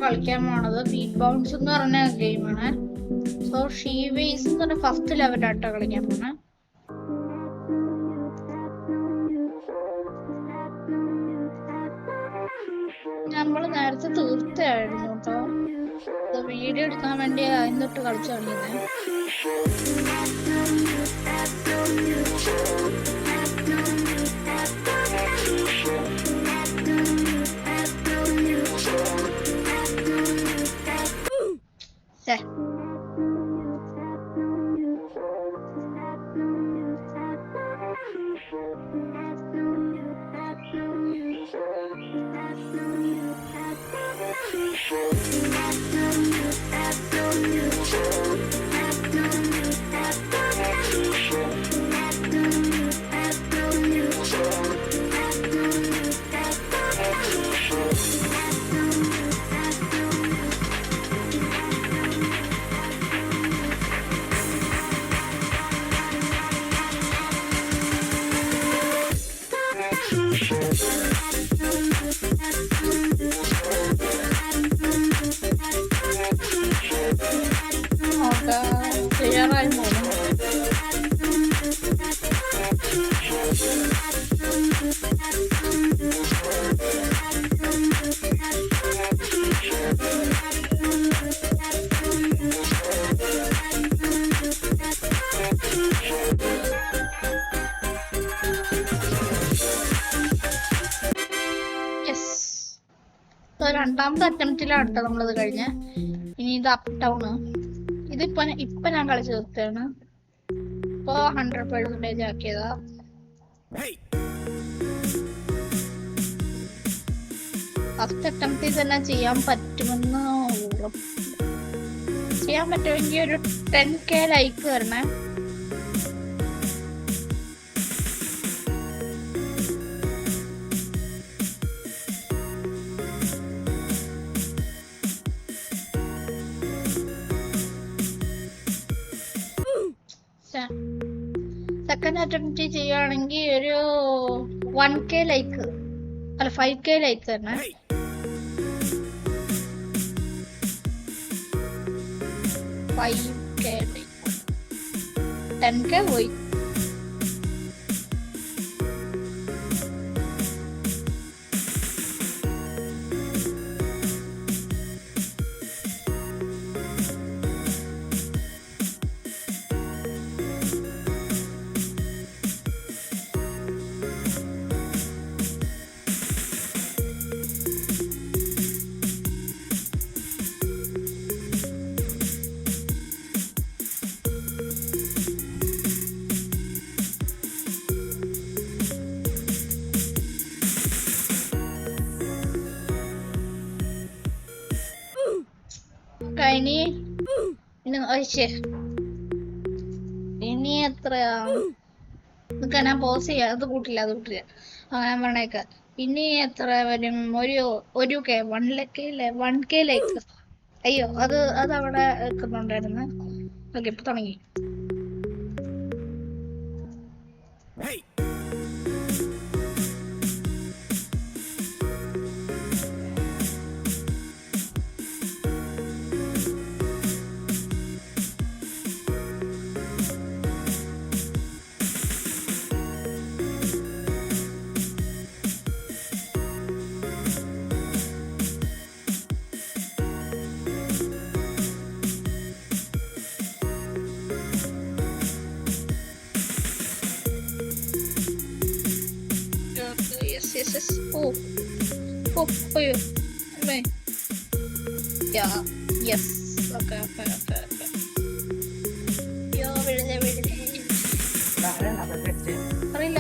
കളിക്കാൻ പോണത് beat bounce എന്ന് പറഞ്ഞ ഗെയിമാണ്. സോ ഷീവേസ് എന്ന് പറഞ്ഞ ഫസ്റ്റ് ലെവലായിട്ടോ കളിക്കാൻ പോണേ. നമ്മൾ നേരത്തെ തീർച്ചയായിരുന്നു കേട്ടോ. വീഡിയോ എടുക്കാൻ വേണ്ടി അതിന്നിട്ട് കളിച്ചു കളിക്കുന്നത്. രണ്ടാമത്തെ അറ്റംപ്റ്റിലാണ് നമ്മളത് കഴിഞ്ഞ. ഇനി ഇത് അപ്പ് ടൗണ്. ഇപ്പൊ ഞാൻ കളിച്ചു തീർത്താണ്. ഇപ്പൊ 100% ആക്കിയതാ. ഫസ്റ്റ് അറ്റംപ്റ്റിൽ തന്നെ ചെയ്യാൻ പറ്റുമെന്ന് ചെയ്യാൻ പറ്റുമെങ്കിൽ ഒരു 10K ലൈക്ക് വരണേ. സെക്കൻഡ് അറ്റംപ്റ്റ് ചെയ്യുകയാണെങ്കിൽ ഒരു 1K ലൈക്ക് അല്ല 5K ലൈക്ക് തന്നെ. $5K ലൈക്ക് 10K പോയി. ഇനി എത്രയാ ഞാൻ പോസ് ചെയ്യാം. അത് കൂട്ടില്ല അങ്ങനെ പറഞ്ഞേക്ക. ഇനി എത്ര വരും? ഒരു K 1K ലൈക്ക്. അയ്യോ അത് അവിടെ വെക്കുന്നുണ്ടായിരുന്നു. ഓക്കെ ഇപ്പൊ തുടങ്ങി. Yes. Oh, yeah, yes. Okay. Yo, വിടുന്നേ. അറിയില്ല.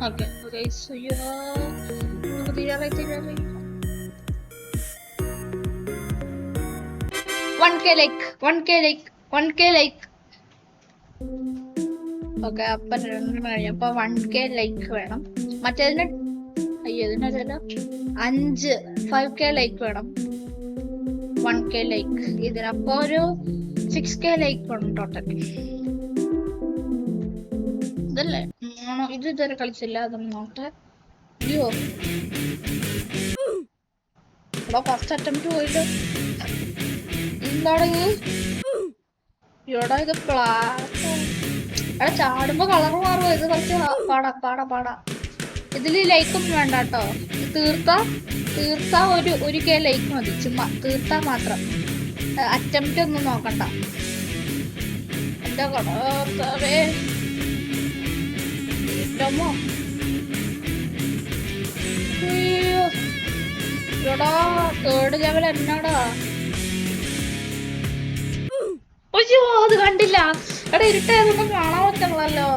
Okay. So നമുക്ക് തീരാറായി. 1K like. ഓക്കെ അപ്പൊ 1K ലൈക്ക് വേണം. മറ്റേതിന് ഇതിനല്ല 5K ലൈക്ക് വേണം. 1K ലൈക്ക് ഇതിനപ്പോ ഒരു 6K ലൈക്ക് വേണം ടോട്ടൽ. ഇതല്ലേ ഇത് ഇതുവരെ കളിച്ചില്ല. അതൊന്നും നോട്ടെ. അയ്യോ ഇവിടെ ഫസ്റ്റ് അറ്റംപ്റ്റ് പോയിട്ട് എന്താണ് ഇവിടെ ഇത് ഇവിടെ ചാടുമ്പോ കളർ മാറുമോ? ഇത് കുറച്ച് പാടാ ഇതില് ലൈക്കൊന്നും വേണ്ട കേട്ടോ. തീർത്താ ഒരു കെ ലൈക്ക് മതി. ചുമ്മാ തീർത്താ മാത്രം, അറ്റംപ്റ്റ് ഒന്നും നോക്കണ്ട. എന്റെ കടേ എടാ തേർഡ് ലെവൽ എന്നാടാ? അയ്യോ അത് കണ്ടില്ല. എടാ ഇരുട്ടായതൊന്നും കാണാൻ പറ്റുള്ളല്ലോ.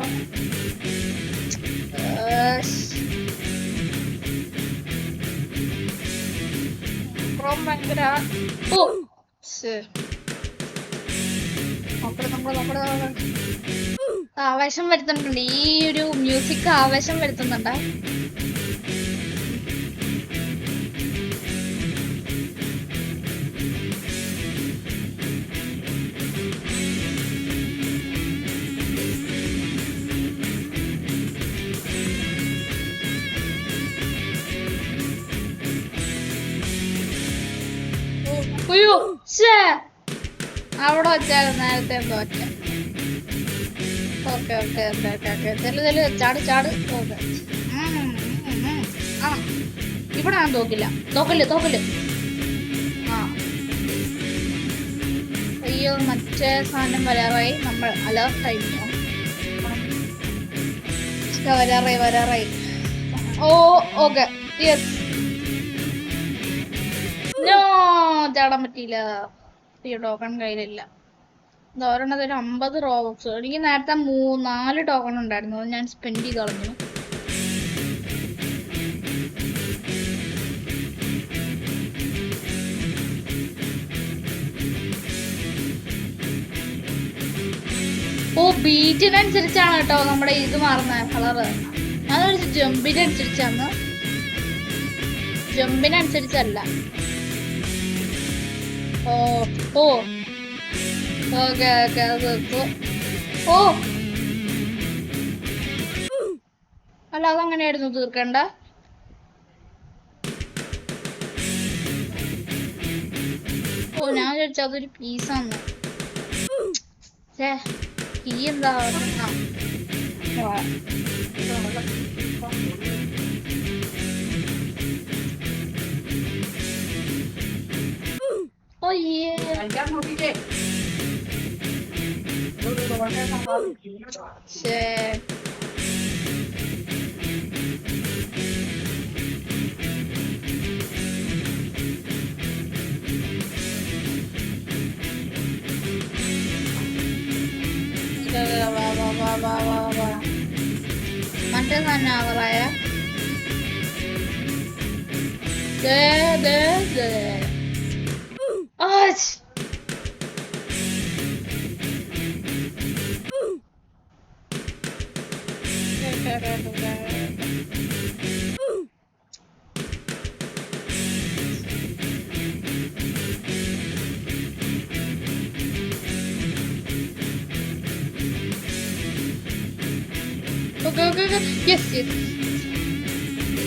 ഭയങ്കര ആവേശം വരുത്തുന്നുണ്ട്. ഈ ഒരു മ്യൂസിക് ആവേശം വരുത്തുന്നുണ്ട്. അയ്യോ അവിടെ വെച്ചാൽ നേരത്തെ തോറ്റ. ഓക്കെ ചാട്. ഓക്കെ ആ ഇവിടെ ഞാൻ തോക്കില്ല. ആ അയ്യോ മറ്റേ സാധനം വരാറായി. നമ്മൾ അലേർട്ടായിരുന്നു. വരാറായി. Okay yes. ചാടാൻ പറ്റിയില്ല. ടോക്കൺ കയ്യിലില്ല. ഒരെണ്ണത്തിന് 50 റോബോക്സ്. എനിക്ക് നേരത്തെ 4 ടോക്കൺ ഉണ്ടായിരുന്നു. അത് ഞാൻ സ്പെൻഡ് ചെയ്ത് കളഞ്ഞു. ബീറ്റിനനുസരിച്ചാണ് കേട്ടോ നമ്മുടെ ഇത് മാറുന്നത് കളറ്. അതൊരു ജമ്പിനനുസരിച്ചാണ്. ജമ്പിനനുസരിച്ചല്ല. ഓക്കെ അല്ല അതങ്ങനെയായിരുന്നു തീർക്കണ്ട. ഞാൻ ചോദിച്ചാ അതൊരു പീസാന്ന്. കീ എന്താ? മറ്റേ തന്നെ ആവറായ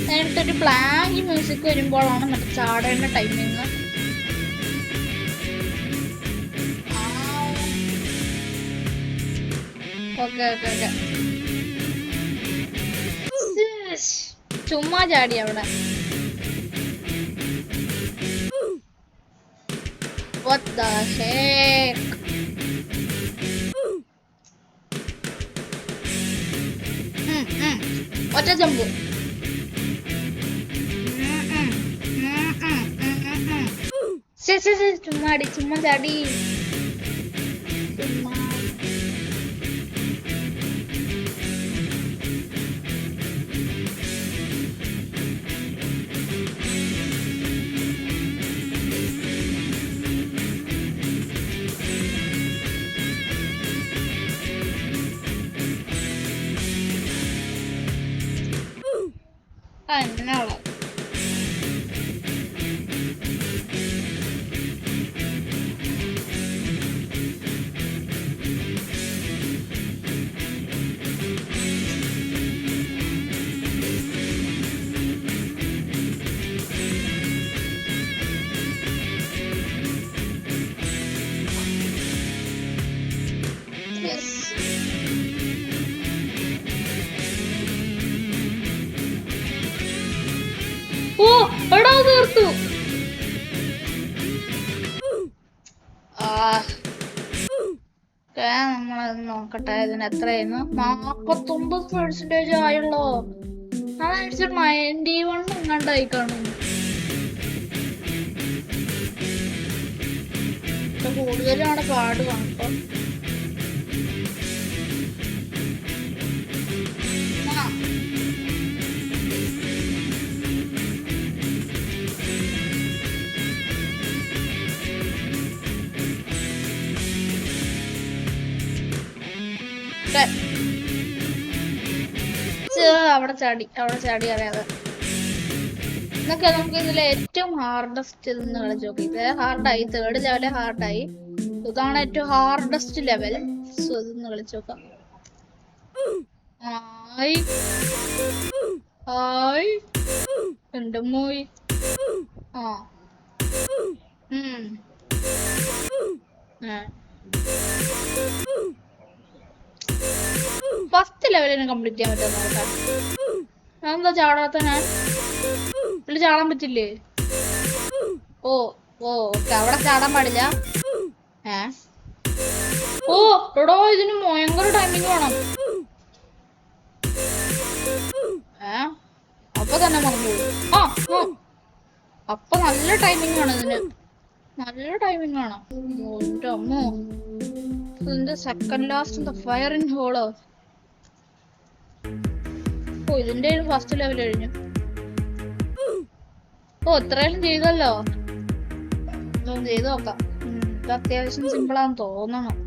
നേരിട്ടൊരു ബ്ലാക്ക് മ്യൂസിക് വരുമ്പോഴാണ് മറ്റേ ചാടേണ്ട ടൈമിങ്. ചുമ്മാ ചാടി അവിടെ. What the heck? ഒറ്റ ജമ്പ്. ചുമ്മാ ചാടി. അങ്ങനെയുള്ള എടാ തീർത്തു. നമ്മളത് നോക്കട്ടെ, ഇതിന് എത്രയായിരുന്നു? 49% ആയുള്ളോ? അതനുസരിച്ച് 91 എങ്ങാണ്ടായി കാണും. കൂടുതലാണ് പാട് കാണുമ്പോ. അവിടെ ചാടി അറിയാതെ. എന്നൊക്കെ നമുക്ക് ഇതിലെ ഏറ്റവും ഹാർഡസ്റ്റ് എന്ന് കളിച്ചു നോക്കി. ഇത് ഹാർഡായി, 3rd ലെവല് ഹാർഡായി. ഇതാണ് ഏറ്റവും ഹാർഡസ്റ്റ് ലെവൽ. സോ ഇതൊന്ന് കളിച്ചു നോക്കാം. എന്റെ മോയ്. ഫസ്റ്റ് ലെവലിന് കംപ്ലീറ്റ് ചെയ്യാൻ പറ്റുമോ നോക്കാം. എന്താ ചാടാത്ത? ഞാൻ ഇതില് ചാടാൻ പറ്റില്ലേ? ഓക്കെ, അവിടെ ചാടാൻ പാടില്ല. എടോ ഇതിന് ഭയങ്കര ടൈമിങ് വേണം. അപ്പൊ തന്നെ മറന്നു. അപ്പൊ നല്ല ടൈമിങ് വേണം ഇതിന്. നല്ല ടൈമിങ് വേണം. എന്റെ അമ്മോ, ഇതിന്റെ second last fire in hollow. ഇതിന്റെ ഫസ്റ്റ് ലെവൽ കഴിഞ്ഞു. ഇത്രയും ചെയ്തല്ലോ. ചെയ്ത് നോക്കാം. ഇത് അത്യാവശ്യം സിമ്പിളാന്ന് തോന്നണം.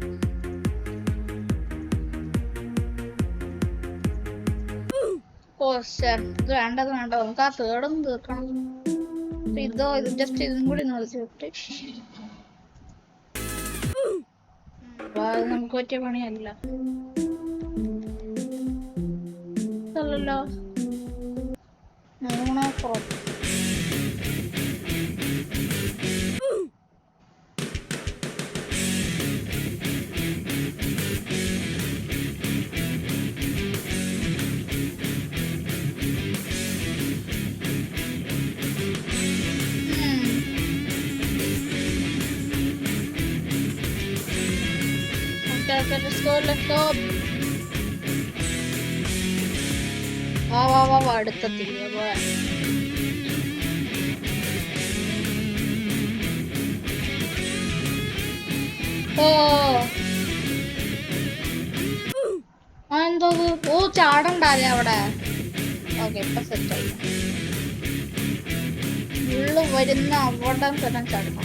ഇത് വേണ്ടത് വേണ്ട, നമുക്ക് ആ 3rd ഒന്ന് തീർക്കണം. ഇത് ജസ്റ്റ് ഇതും കൂടി നോക്കിട്ട് നമുക്ക് പറ്റിയ പണിയല്ല അല്ലല്ലോ. Let's go. വാ അടുത്തെത്തില്ല. എന്തോ ചാടണ്ടാലേ അവിടെ. ഓക്കെ, ഇപ്പൊ സെറ്റായി. ഉള്ളു വരുന്ന അവിടെ തന്നെ ചാടണം.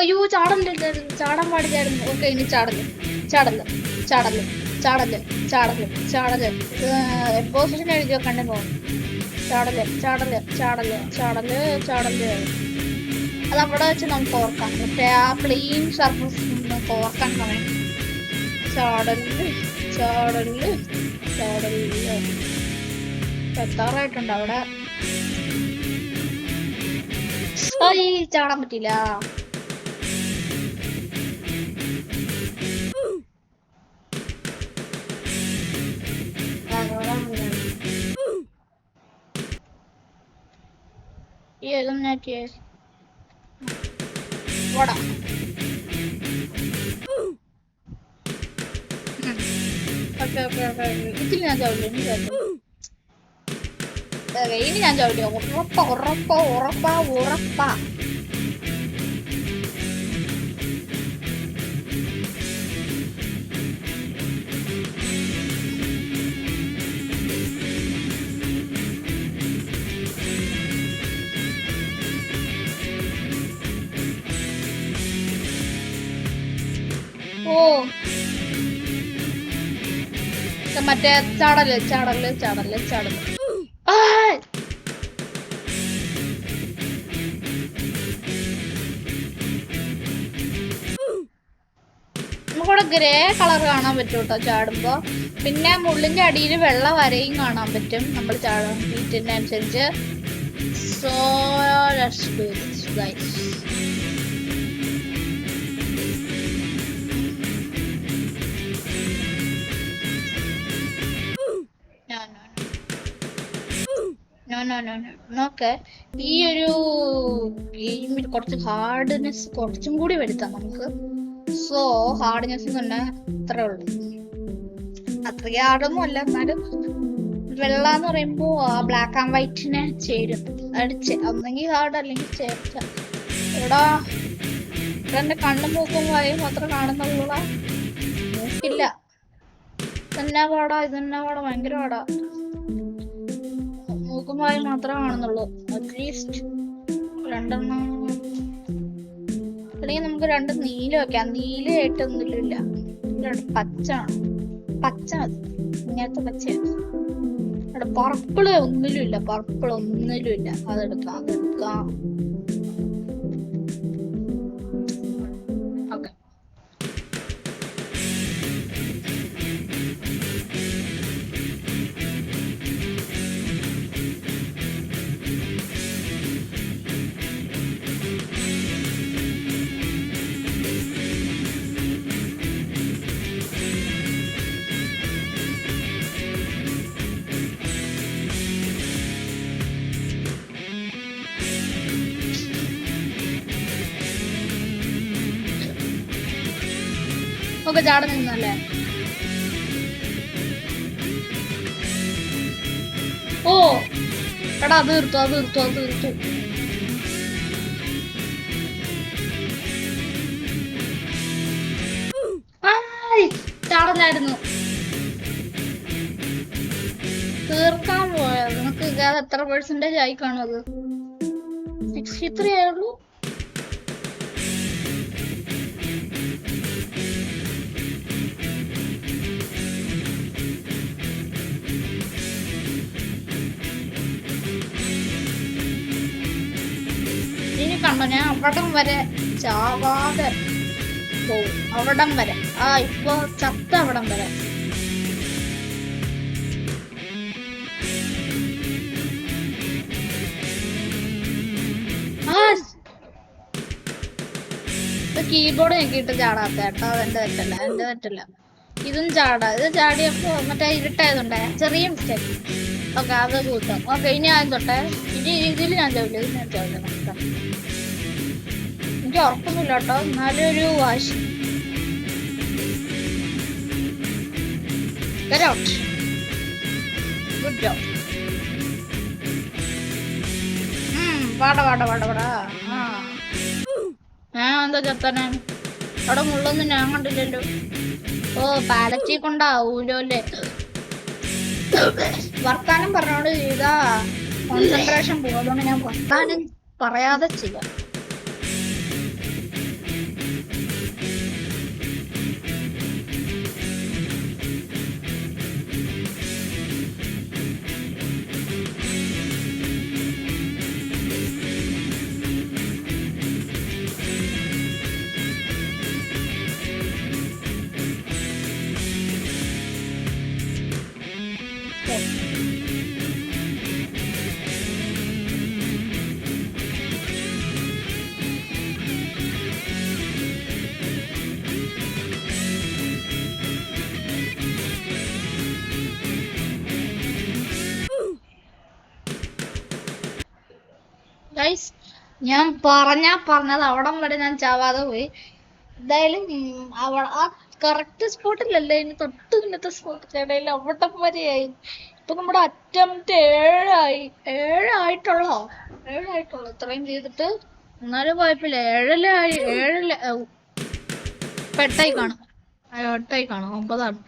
അയ്യോ, ചാടാൻ പാടില്ലായിരുന്നു. ഓക്കെ, ഇനി ചാടല്. പൊസിഷൻ എഴുതി വെക്കണ്ടേ തോന്നുന്നു. ചാടല്. അത് അവിടെ വെച്ച് നമുക്ക് ഓർക്കാം. മറ്റേ ആ പ്ലെയിൻ സർഫസ് നമുക്ക് ഓർക്കാൻ സമയം. ചാടല്. എത്താറായിട്ടുണ്ട് അവിടെ. ചാടാൻ പറ്റില്ല. ഇതിൽ ഞാൻ ചവിട്ടി. ഇനി ഞാൻ ചവിട്ടി. ഉറപ്പാ. മറ്റേ ചാടല്. നമുക്കിവിടെ ഗ്രേ കളർ കാണാൻ പറ്റും കേട്ടോ ചാടുമ്പോ. പിന്നെ മുള്ളിന്റെ അടിയിൽ വെള്ള വരയും കാണാൻ പറ്റും നമ്മൾ ചാടാൻ ബീറ്റിന്റെ അനുസരിച്ച്. So let's do this guys. നോക്കെ ഈ ഒരു ഗെയിമിൽ കുറച്ച് ഹാർഡ്നെസ് കുറച്ചും കൂടി വരുത്താം നമുക്ക്. സോ ഹാർഡ്നെസ് തന്നെ അത്രേ ഉള്ളൂ. അത്രയ്ക്ക് ഹാർഡൊന്നും അല്ല, എന്നാലും വെള്ള എന്ന് പറയുമ്പോ ആ ബ്ലാക്ക് ആൻഡ് വൈറ്റിനെ ചേരും. അടിച്ച് ഒന്നെങ്കിൽ ഹാർഡ് അല്ലെങ്കിൽ ചേർച്ച. എടാ എന്റെ കണ്ണും മൂക്കും വായും മാത്രം കാണുന്നുള്ളൂടാ, മൂക്കില്ല. ഇതെന്നാ പാടാ, ഇതെന്നാ പാടാ, ഭയങ്കര പാടാ. മൂക്കും വായും മാത്രമേ കാണുന്നുള്ളൂ. അറ്റ്ലീസ്റ്റ് 2 അല്ലെങ്കിൽ നമുക്ക് 2 നീല വെക്കാം. നീലയായിട്ടൊന്നുമില്ല, പച്ച പച്ച മതി. ഇങ്ങനത്തെ പച്ചയാണ്. അവിടെ പർപ്പിള് ഒന്നിലുമില്ല, പർപ്പിൾ ഒന്നിലുമില്ല. അതെടുക്കാം. ഓക്കെ. ഒക്കെ ചാട നിന്നല്ലേ. ഓ എടാ അത് തീർത്തു. ചാടലായിരുന്നു തീർക്കാൻ പോയത്. നമുക്ക് അത് എത്ര പെർസെന്റേജ് ആയി കാണും? അത് 63 ആയുള്ളൂ. കണ്ടോ, ഞാൻ അവിടം വരെ ചാവാതെ പോവും. അവിടം വരെ. ഇപ്പൊ ചത്ത അവിടം വരെ. കീബോർഡ് ഞെക്കിയിട്ട് ചാടാത്ത കേട്ടോ, അതെന്റെ തെറ്റല്ല. ഇതും ചാടാ. ഇത് ചാടിയപ്പോ മറ്റേ ഇരുട്ടായതുണ്ടേ, ചെറിയ മിസ്റ്റേക്ക്. ഓക്കെ, അത് കൂട്ടാം. ഓക്കെ, ഇനി ആദ്യം തൊട്ടേ. ഇതിൽ ഞാൻ ചാവില്ല. എനിക്ക് ഉറപ്പൊന്നുമില്ല കേട്ടോ, എന്നാലും ഒരു വാശി. Good job. പാടാ. എന്താ ചത്തനെ അവിടെ മുള്ളൊന്നും ഞാൻ കണ്ടില്ലല്ലോ. ഓ പാലറ്റി കൊണ്ടാവൂലോ അല്ലേ. വർത്താനം പറഞ്ഞോണ്ട് ചെയ്താ കോൺസെൻട്രേഷൻ പോകും. അതുകൊണ്ട് ഞാൻ വർത്താനം പറയാതെ ചെയ്യാം. ഞാൻ പറഞ്ഞത് അവിടം വരെ ഞാൻ ചാവാതെ പോയി. എന്തായാലും ആ കറക്റ്റ് സ്പോട്ടിലല്ലേ, ഇനി തൊട്ട് ഇന്നത്തെ സ്പോട്ടിൽ അവിടം വരെയായി. ഇപ്പൊ നമ്മുടെ അറ്റംപ്റ്റ് 7 ആയിട്ടുള്ളോ. ഇത്രയും ചെയ്തിട്ട്. എന്നാലും കുഴപ്പമില്ല. 7 ഇപ്പൊ 8 കാണും. 9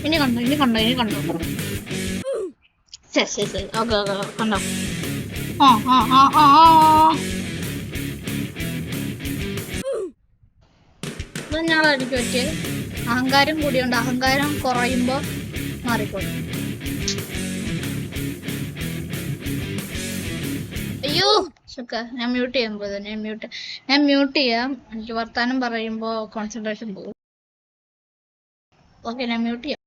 ഇനി കണ്ടോ. ശരി. ഓക്കെ കണ്ടോ. ഞാനെനിക്ക് പറ്റിയ അഹങ്കാരം കൂടിയുണ്ട്. അഹങ്കാരം കുറയുമ്പോ മാറിക്കോളും. അയ്യോ ഞാൻ മ്യൂട്ട് ചെയ്യാൻ പോയത് ഞാൻ മ്യൂട്ട് ചെയ്യാം. എനിക്ക് വർത്താനം പറയുമ്പോൾ കോൺസെൻട്രേഷൻ പോകും. ഓക്കെ, ഞാൻ മ്യൂട്ട് ചെയ്യാം.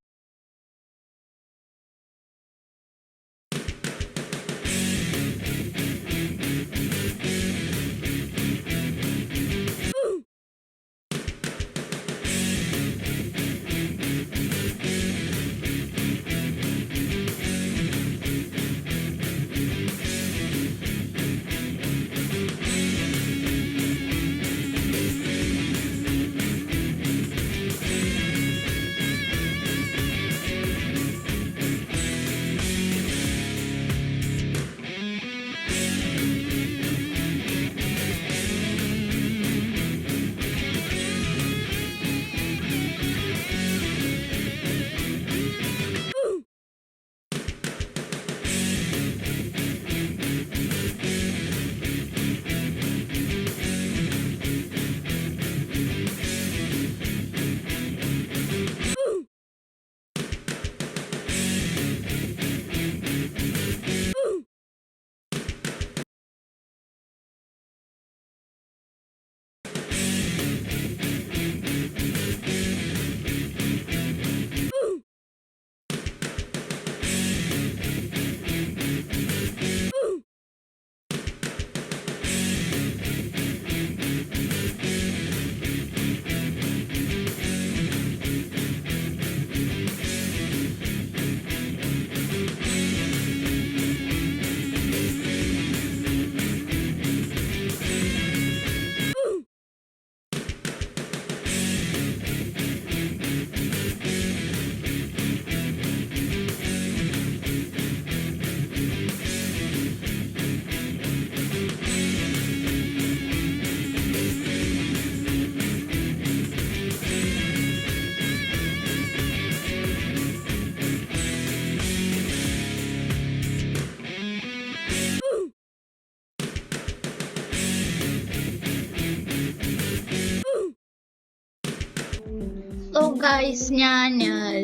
സോ ഗൈസ്, ഞാൻ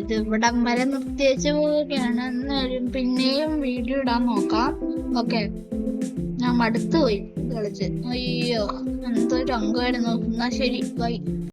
ഇത് ഇവിടം വരെ നിർത്തിവെച്ച് പോവുകയാണ്. എന്നാലും പിന്നെയും വീഡിയോ ഇടാൻ നോക്കാം. ഓക്കെ, ഞാൻ മടുത്തു പോയി കളിച്ച്. അയ്യോ, എന്തൊരു അംഗമായിരുന്നു. എന്നാ ശരി, ബൈ.